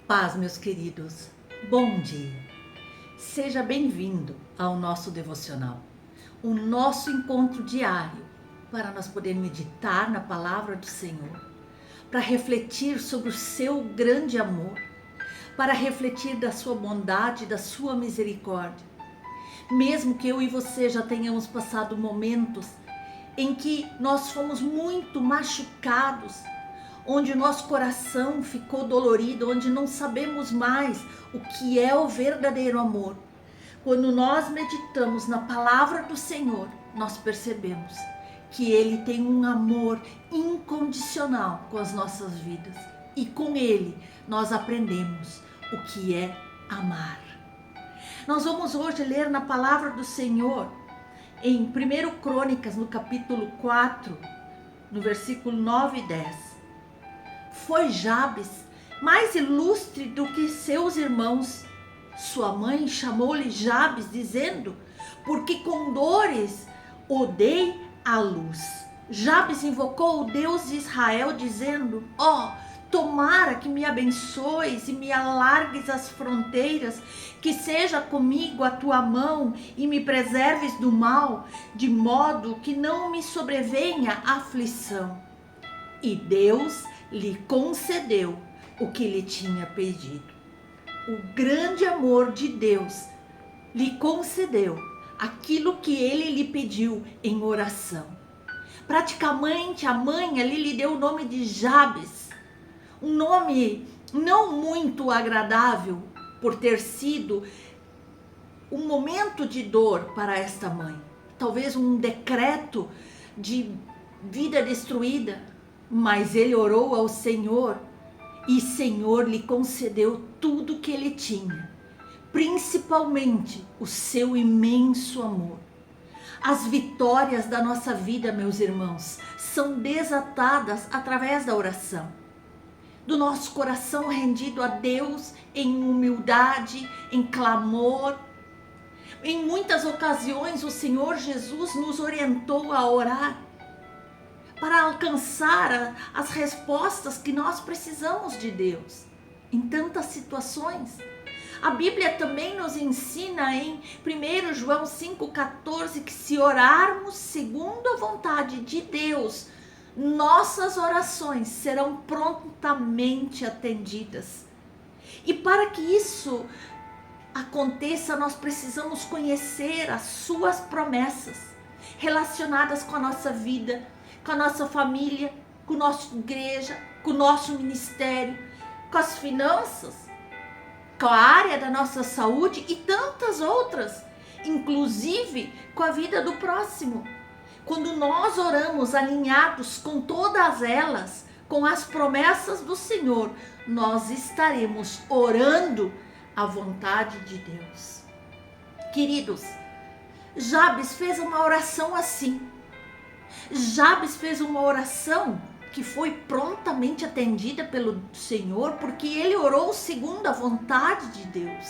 Paz, meus queridos. Bom dia. Seja bem-vindo ao nosso devocional, o nosso encontro diário para nós podermos meditar na palavra do Senhor, para refletir sobre o seu grande amor, para refletir da sua bondade, da sua misericórdia. Mesmo que eu e você já tenhamos passado momentos em que nós fomos muito machucados, onde o nosso coração ficou dolorido, onde não sabemos mais o que é o verdadeiro amor. Quando nós meditamos na palavra do Senhor, nós percebemos que Ele tem um amor incondicional com as nossas vidas. E com Ele nós aprendemos o que é amar. Nós vamos hoje ler na palavra do Senhor, em 1 Crônicas, no capítulo 4, no versículo 9 e 10. Foi Jabes mais ilustre do que seus irmãos. Sua mãe chamou-lhe Jabes, dizendo: porque com dores o dei à luz. Jabes invocou o Deus de Israel, dizendo: tomara que me abençoes e me alargues as fronteiras, que seja comigo a tua mão e me preserves do mal, de modo que não me sobrevenha aflição. E Deus lhe concedeu o que lhe tinha pedido. O grande amor de Deus lhe concedeu aquilo que ele lhe pediu em oração. Praticamente a mãe ali lhe deu o nome de Jabes, um nome não muito agradável por ter sido um momento de dor para esta mãe. Talvez um decreto de vida destruída, mas ele orou ao Senhor e o Senhor lhe concedeu tudo o que ele tinha, principalmente o seu imenso amor. As vitórias da nossa vida, meus irmãos, são desatadas através da oração, do nosso coração rendido a Deus em humildade, em clamor. Em muitas ocasiões o Senhor Jesus nos orientou a orar para alcançar as respostas que nós precisamos de Deus em tantas situações. A Bíblia também nos ensina em 1 João 5,14 que se orarmos segundo a vontade de Deus, nossas orações serão prontamente atendidas. E para que isso aconteça, nós precisamos conhecer as suas promessas relacionadas com a nossa vida, com a nossa família, com a nossa igreja, com o nosso ministério, com as finanças, com a área da nossa saúde e tantas outras, inclusive com a vida do próximo. Quando nós oramos alinhados com todas elas, com as promessas do Senhor, nós estaremos orando a vontade de Deus. Queridos, Jabes fez uma oração assim. Jabes fez uma oração que foi prontamente atendida pelo Senhor, porque ele orou segundo a vontade de Deus.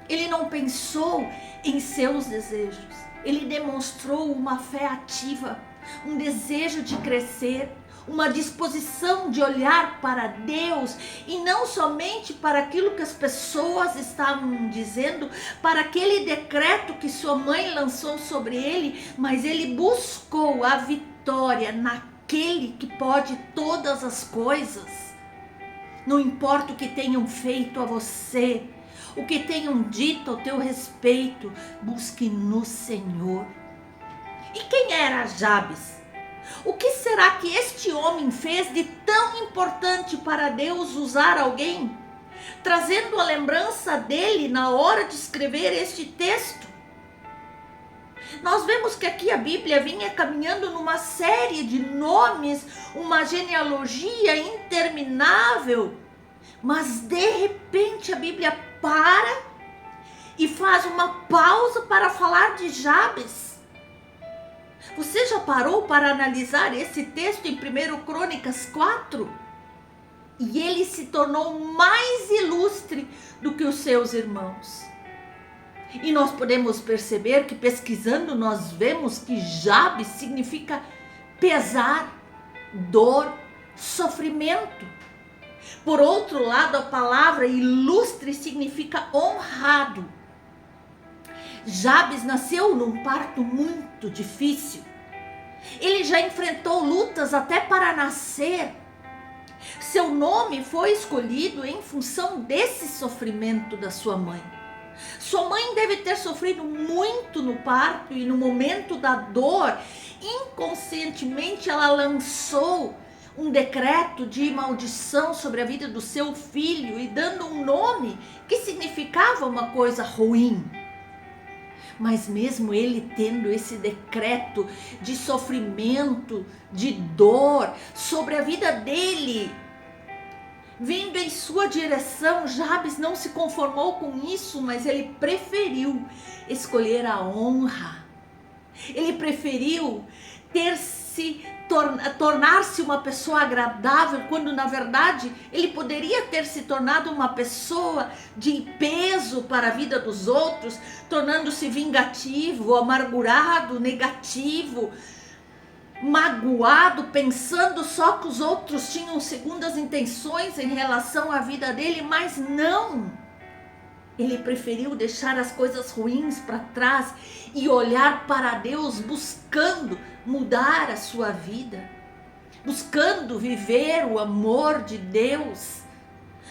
Ele não pensou em seus desejos, ele demonstrou uma fé ativa, um desejo de crescer, uma disposição de olhar para Deus e não somente para aquilo que as pessoas estavam dizendo, para aquele decreto que sua mãe lançou sobre ele, mas ele buscou a vitória naquele que pode todas as coisas. Não importa o que tenham feito a você, o que tenham dito ao teu respeito, busque no Senhor. E quem era Jabes? O que será que este homem fez de tão importante para Deus usar alguém, trazendo a lembrança dele na hora de escrever este texto? Nós vemos que aqui a Bíblia vinha caminhando numa série de nomes, uma genealogia interminável, mas de repente a Bíblia para e faz uma pausa para falar de Jabes. Você já parou para analisar esse texto em 1 Crônicas 4? E ele se tornou mais ilustre do que os seus irmãos. E nós podemos perceber que pesquisando nós vemos que Jabes significa pesar, dor, sofrimento. Por outro lado, a palavra ilustre significa honrado. Jabes nasceu num parto muito difícil. Ele já enfrentou lutas até para nascer. Seu nome foi escolhido em função desse sofrimento da sua mãe. Sua mãe deve ter sofrido muito no parto e no momento da dor, inconscientemente ela lançou um decreto de maldição sobre a vida do seu filho e dando um nome que significava uma coisa ruim. Mas mesmo ele tendo esse decreto de sofrimento, de dor sobre a vida dele, vindo em sua direção, Jabes não se conformou com isso, mas ele preferiu escolher a honra. Ele preferiu tornar-se uma pessoa agradável, quando na verdade ele poderia ter se tornado uma pessoa de peso para a vida dos outros, tornando-se vingativo, amargurado, negativo, magoado, pensando só que os outros tinham segundas intenções em relação à vida dele, mas não. Ele preferiu deixar as coisas ruins para trás e olhar para Deus, buscando mudar a sua vida, buscando viver o amor de Deus.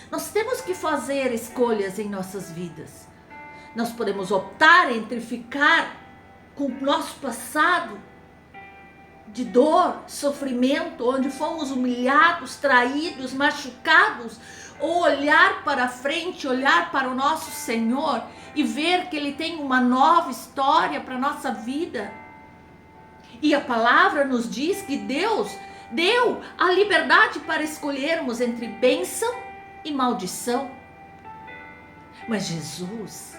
Nós temos que fazer escolhas em nossas vidas. Nós podemos optar entre ficar com o nosso passado de dor, sofrimento, onde fomos humilhados, traídos, machucados, ou olhar para frente, olhar para o nosso Senhor e ver que Ele tem uma nova história para a nossa vida. E a palavra nos diz que Deus deu a liberdade para escolhermos entre bênção e maldição. Mas Jesus,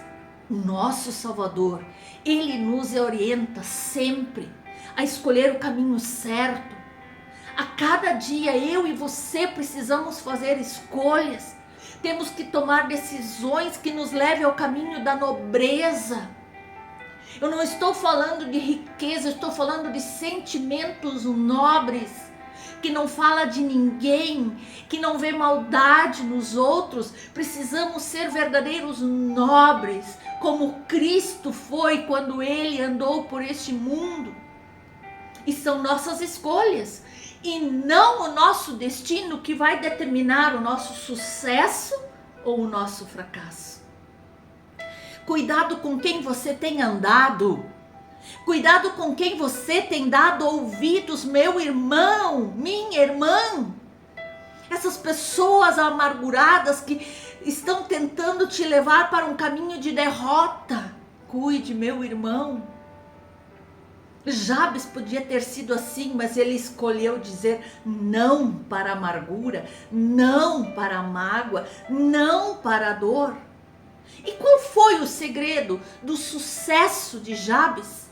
o nosso Salvador, Ele nos orienta sempre a escolher o caminho certo. A cada dia eu e você precisamos fazer escolhas. Temos que tomar decisões que nos levem ao caminho da nobreza. Eu não estou falando de riqueza, eu estou falando de sentimentos nobres, que não fala de ninguém, que não vê maldade nos outros. Precisamos ser verdadeiros nobres, como Cristo foi quando Ele andou por este mundo. E são nossas escolhas, e não o nosso destino, que vai determinar o nosso sucesso ou o nosso fracasso. Cuidado com quem você tem andado. Cuidado com quem você tem dado ouvidos, meu irmão, minha irmã. Essas pessoas amarguradas que estão tentando te levar para um caminho de derrota. Cuide, meu irmão. Jabes podia ter sido assim, mas ele escolheu dizer não para a amargura, não para a mágoa, não para a dor. E qual foi o segredo do sucesso de Jabes?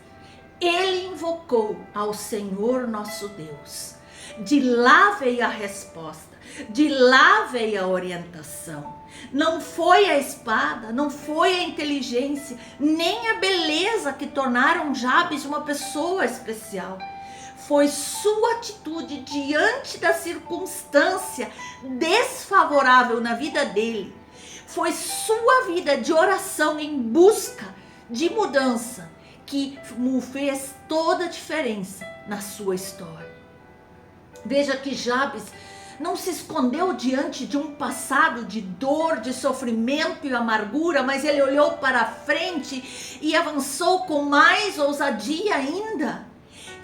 Ele invocou ao Senhor nosso Deus. De lá veio a resposta, de lá veio a orientação. Não foi a espada, não foi a inteligência, nem a beleza que tornaram Jabes uma pessoa especial. Foi sua atitude diante da circunstância desfavorável na vida dele. Foi sua vida de oração em busca de mudança que fez toda a diferença na sua história. Veja que Jabes não se escondeu diante de um passado de dor, de sofrimento e amargura, mas ele olhou para frente e avançou com mais ousadia ainda.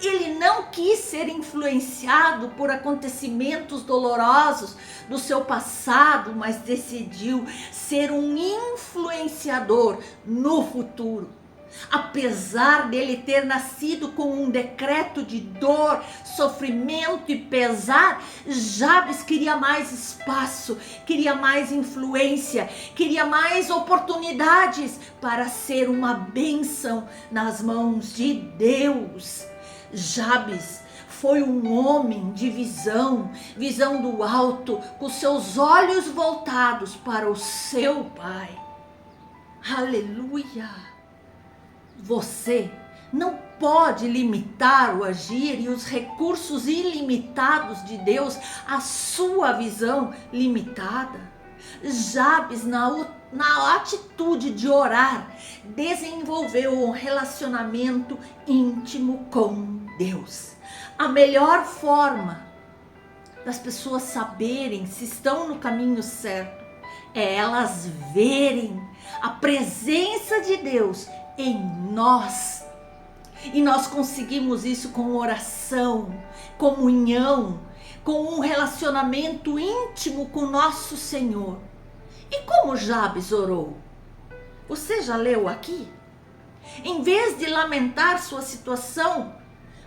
Ele não quis ser influenciado por acontecimentos dolorosos do seu passado, mas decidiu ser um influenciador no futuro. Apesar dele ter nascido com um decreto de dor, sofrimento e pesar, Jabes queria mais espaço, queria mais influência, queria mais oportunidades para ser uma bênção nas mãos de Deus. Jabes foi um homem de visão do alto, com seus olhos voltados para o seu Pai. Aleluia! Você não pode limitar o agir e os recursos ilimitados de Deus à sua visão limitada. Jabes, na atitude de orar, desenvolveu um relacionamento íntimo com Deus. A melhor forma das pessoas saberem se estão no caminho certo é elas verem a presença de Deus em nós. E nós conseguimos isso com oração, comunhão, com um relacionamento íntimo com nosso Senhor. E como Jabes orou? Você já leu aqui? Em vez de lamentar sua situação,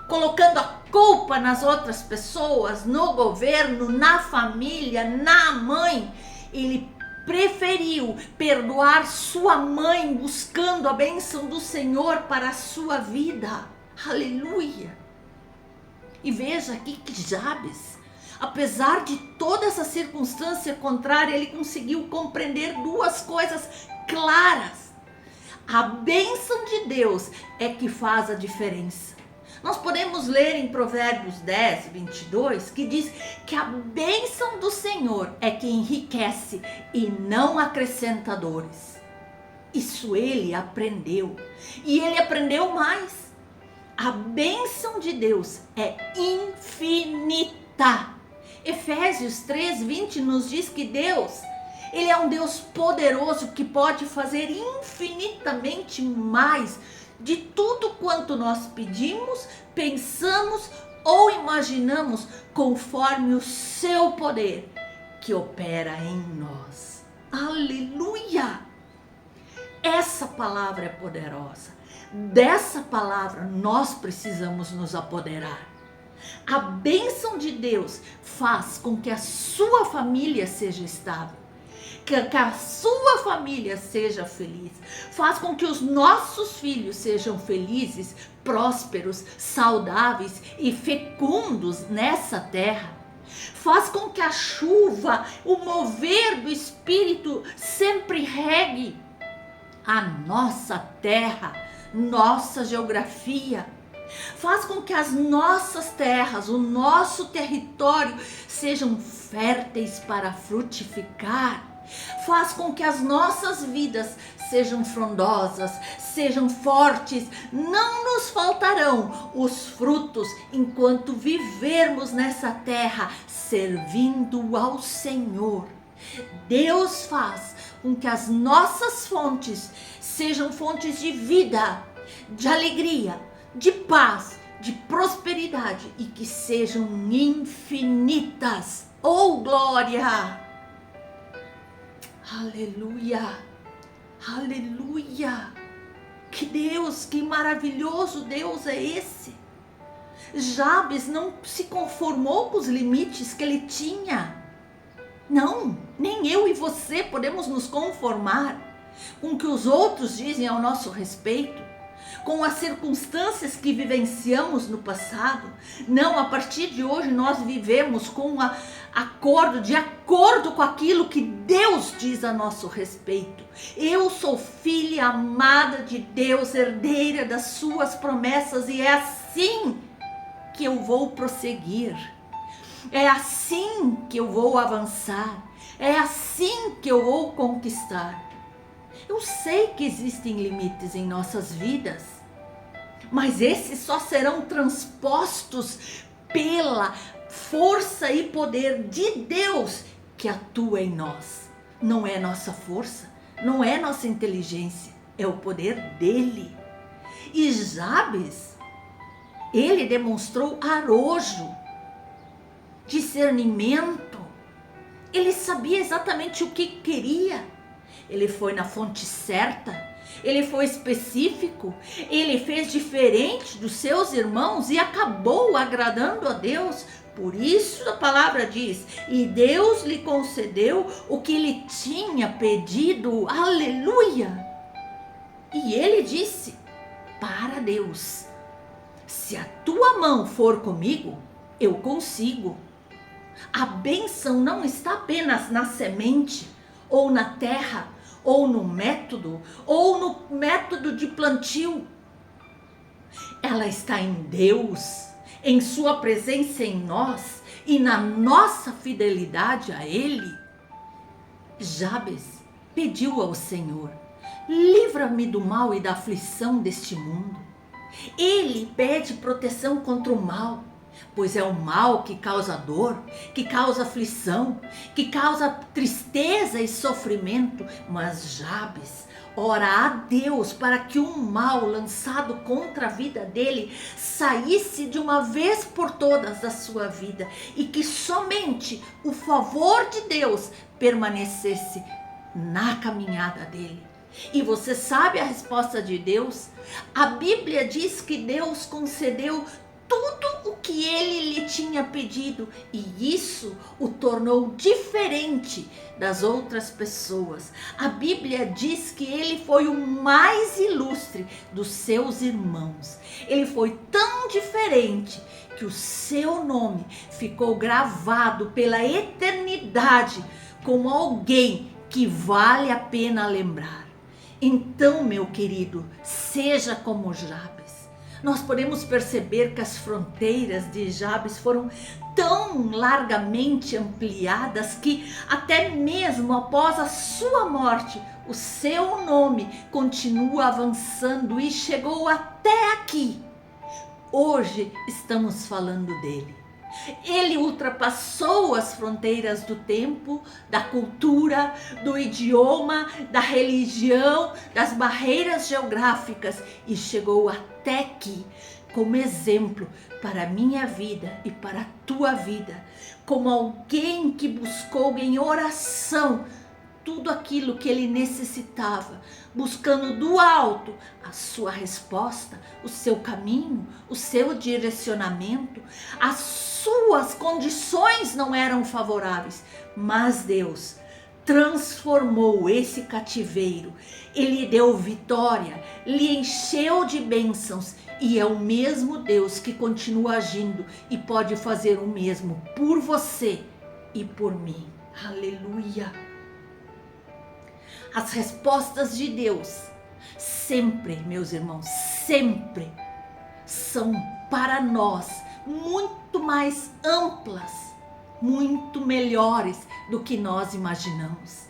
colocando a culpa nas outras pessoas, no governo, na família, na mãe, ele preferiu perdoar sua mãe, buscando a bênção do Senhor para a sua vida. Aleluia! E veja aqui que Jabes, apesar de toda essa circunstância contrária, ele conseguiu compreender duas coisas claras. A bênção de Deus é que faz a diferença. Nós podemos ler em Provérbios 10, 22, que diz que a bênção do Senhor é que enriquece e não acrescenta dores. Isso ele aprendeu. E ele aprendeu mais. A bênção de Deus é infinita. Efésios 3, 20 nos diz que Deus, ele é um Deus poderoso que pode fazer infinitamente mais de tudo quanto nós pedimos, pensamos ou imaginamos, conforme o seu poder que opera em nós. Aleluia! Essa palavra é poderosa. Dessa palavra nós precisamos nos apoderar. A bênção de Deus faz com que a sua família seja estável, que a sua família seja feliz, faz com que os nossos filhos sejam felizes, prósperos, saudáveis e fecundos nessa terra. Faz com que a chuva, o mover do Espírito sempre regue a nossa terra, nossa geografia. Faz com que as nossas terras, o nosso território sejam férteis para frutificar. Faz com que as nossas vidas sejam frondosas, sejam fortes. Não nos faltarão os frutos enquanto vivermos nessa terra servindo ao Senhor. Deus faz com que as nossas fontes sejam fontes de vida, de alegria, de paz, de prosperidade e que sejam infinitas. Oh, glória! Aleluia! Aleluia! Que Deus, que maravilhoso Deus é esse! Jabes não se conformou com os limites que ele tinha. Não, nem eu e você podemos nos conformar com o que os outros dizem ao nosso respeito, com as circunstâncias que vivenciamos no passado. Não, a partir de hoje nós vivemos de acordo com aquilo que Deus diz a nosso respeito. Eu sou filha amada de Deus, herdeira das suas promessas, e é assim que eu vou prosseguir. É assim que eu vou avançar. É assim que eu vou conquistar. Eu sei que existem limites em nossas vidas, mas esses só serão transpostos pela força e poder de Deus que atua em nós. Não é nossa força, não é nossa inteligência, é o poder dele. E Jabes, ele demonstrou arrojo, discernimento. Ele sabia exatamente o que queria. Ele foi na fonte certa, ele foi específico, ele fez diferente dos seus irmãos e acabou agradando a Deus. Por isso a palavra diz, e Deus lhe concedeu o que ele tinha pedido. Aleluia! E ele disse para Deus, se a tua mão for comigo, eu consigo. A bênção não está apenas na semente, ou na terra, ou no método de plantio. ela está em Deus, em sua presença em nós e na nossa fidelidade a Ele. Jabes pediu ao Senhor: livra-me do mal e da aflição deste mundo. Ele pede proteção contra o mal, pois é o mal que causa dor, que causa aflição, que causa tristeza e sofrimento. Mas Jabes ora a Deus para que o mal lançado contra a vida dele saísse de uma vez por todas da sua vida e que somente o favor de Deus permanecesse na caminhada dele. E você sabe a resposta de Deus? A Bíblia diz que Deus concedeu tudo o que ele lhe tinha pedido, e isso o tornou diferente das outras pessoas. A Bíblia diz que ele foi o mais ilustre dos seus irmãos. Ele foi tão diferente que o seu nome ficou gravado pela eternidade como alguém que vale a pena lembrar. Então, meu querido, seja como Jabes. Nós podemos perceber que as fronteiras de Jabes foram tão largamente ampliadas que até mesmo após a sua morte, o seu nome continua avançando e chegou até aqui. Hoje estamos falando dele. Ele ultrapassou as fronteiras do tempo, da cultura, do idioma, da religião, das barreiras geográficas e chegou até aqui como exemplo para a minha vida e para a tua vida, como alguém que buscou em oração tudo aquilo que ele necessitava, buscando do alto a sua resposta, o seu caminho, o seu direcionamento. As suas condições não eram favoráveis, mas Deus transformou esse cativeiro, ele deu vitória, lhe encheu de bênçãos, e é o mesmo Deus que continua agindo e pode fazer o mesmo por você e por mim. Aleluia! As respostas de Deus sempre, meus irmãos, sempre são para nós muito mais amplas, muito melhores do que nós imaginamos.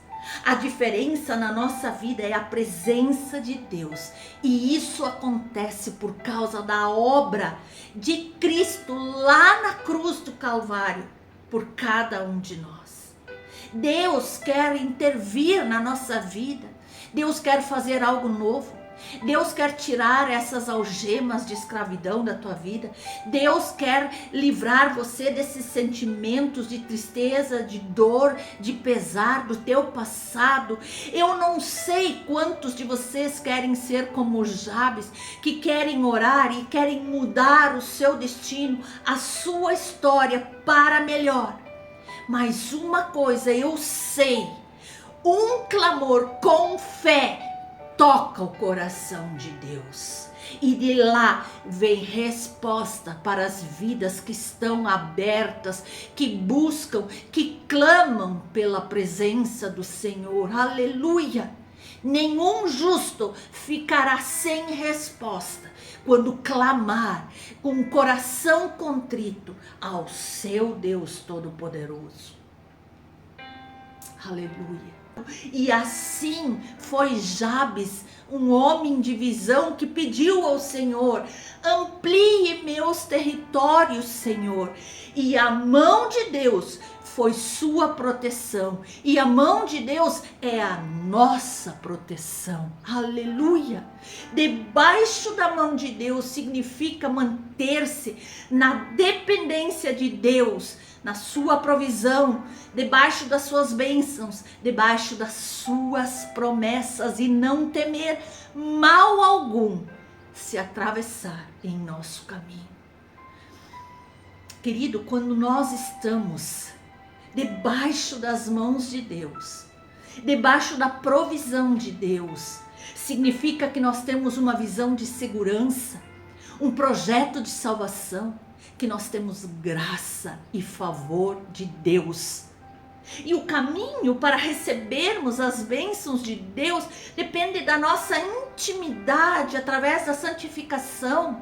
A diferença na nossa vida é a presença de Deus, e isso acontece por causa da obra de Cristo lá na cruz do Calvário por cada um de nós. Deus quer intervir na nossa vida. Deus quer fazer algo novo. Deus quer tirar essas algemas de escravidão da tua vida. Deus quer livrar você desses sentimentos de tristeza, de dor, de pesar do teu passado. Eu não sei quantos de vocês querem ser como Jabes, que querem orar e querem mudar o seu destino, a sua história para melhor. Mas uma coisa eu sei, um clamor com fé toca o coração de Deus. E de lá vem resposta para as vidas que estão abertas, que buscam, que clamam pela presença do Senhor. Aleluia! Nenhum justo ficará sem resposta quando clamar com o coração contrito ao seu Deus Todo-Poderoso. Aleluia! E assim foi Jabes, um homem de visão, que pediu ao Senhor: amplie meus territórios, Senhor. E a mão de Deus foi sua proteção, e a mão de Deus é a nossa proteção. Aleluia! Debaixo da mão de Deus significa manter-se na dependência de Deus, na sua provisão, debaixo das suas bênçãos, debaixo das suas promessas, e não temer mal algum se atravessar em nosso caminho. Querido, quando nós estamos debaixo das mãos de Deus, debaixo da provisão de Deus, significa que nós temos uma visão de segurança, um projeto de salvação, que nós temos graça e favor de Deus. E o caminho para recebermos as bênçãos de Deus depende da nossa intimidade através da santificação.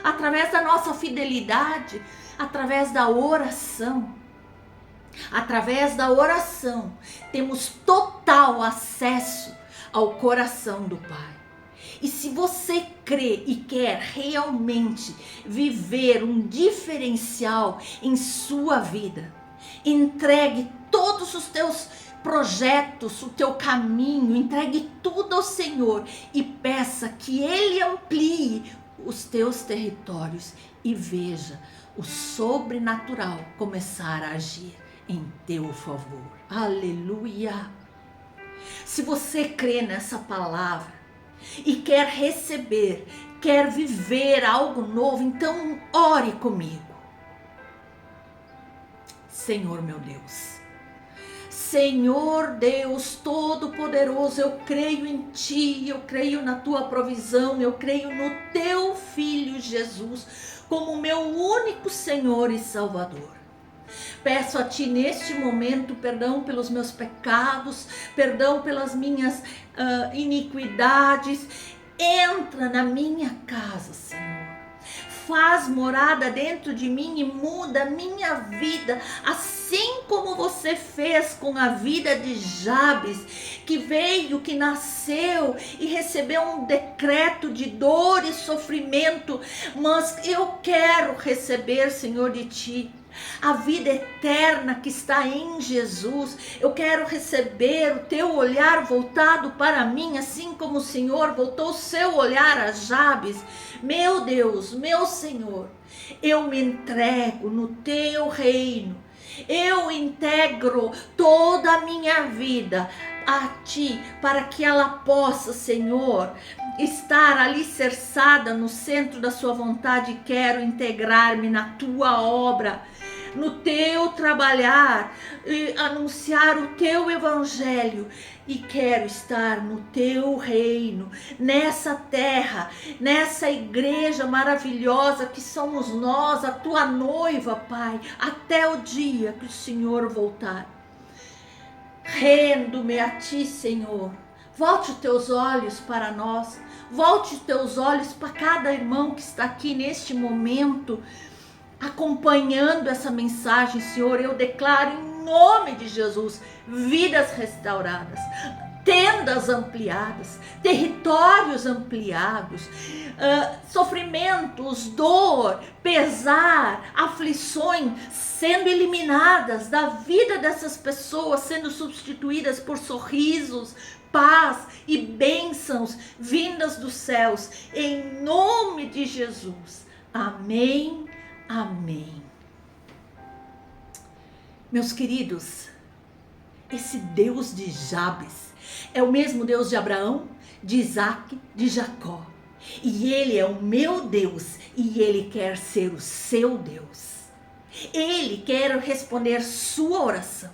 através da nossa fidelidade, através da oração. Através da oração, temos total acesso ao coração do Pai. E se você crê e quer realmente viver um diferencial em sua vida, entregue todos os teus projetos, o teu caminho, entregue tudo ao Senhor e peça que Ele amplie os teus territórios e veja o sobrenatural começar a agir em teu favor. Aleluia! Se você crê nessa palavra e quer receber, quer viver algo novo, então ore comigo. Senhor meu Deus, Senhor Deus Todo-Poderoso, eu creio em Ti, eu creio na Tua provisão, eu creio no Teu Filho Jesus como meu único Senhor e Salvador. Peço a Ti neste momento perdão pelos meus pecados, perdão pelas minhas iniquidades. Entra na minha casa, Senhor. Faz morada dentro de mim e muda a minha vida, assim como você fez com a vida de Jabes, que veio, que nasceu e recebeu um decreto de dor e sofrimento, mas eu quero receber, Senhor, de Ti a vida eterna que está em Jesus. Eu quero receber o Teu olhar voltado para mim, assim como o Senhor voltou o seu olhar a Jabes. Meu Deus, meu Senhor, eu me entrego no Teu reino. Eu integro toda a minha vida a Ti, para que ela possa, Senhor, estar alicerçada no centro da Sua vontade. Quero integrar-me na Tua obra, no Teu trabalhar, e anunciar o Teu evangelho, e quero estar no Teu reino, nessa terra, nessa igreja maravilhosa que somos nós, a Tua noiva, Pai, até o dia que o Senhor voltar. Rendo-me a Ti, Senhor. Volte os Teus olhos para nós, volte os Teus olhos para cada irmão que está aqui neste momento, acompanhando essa mensagem, Senhor. Eu declaro em nome de Jesus, vidas restauradas, tendas ampliadas, territórios ampliados, sofrimentos, dor, pesar, aflições sendo eliminadas da vida dessas pessoas, sendo substituídas por sorrisos, paz e bênçãos vindas dos céus, em nome de Jesus. Amém. Amém. Meus queridos, esse Deus de Jabes é o mesmo Deus de Abraão, de Isaac, de Jacó. E Ele é o meu Deus e Ele quer ser o seu Deus. Ele quer responder sua oração.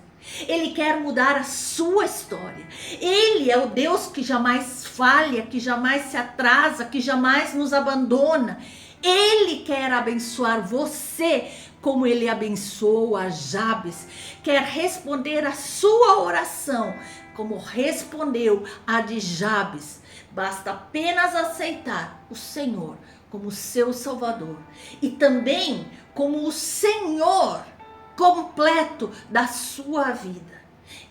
Ele quer mudar a sua história. Ele é o Deus que jamais falha, que jamais se atrasa, que jamais nos abandona. Ele quer abençoar você como Ele abençoou a Jabes. Quer responder a sua oração como respondeu a de Jabes. Basta apenas aceitar o Senhor como seu Salvador e também como o Senhor completo da sua vida.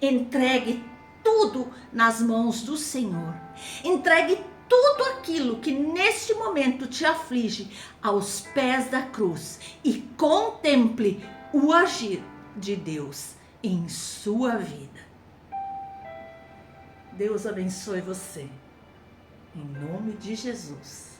Entregue tudo nas mãos do Senhor. Entregue tudo aquilo que neste momento te aflige aos pés da cruz e contemple o agir de Deus em sua vida. Deus abençoe você, em nome de Jesus.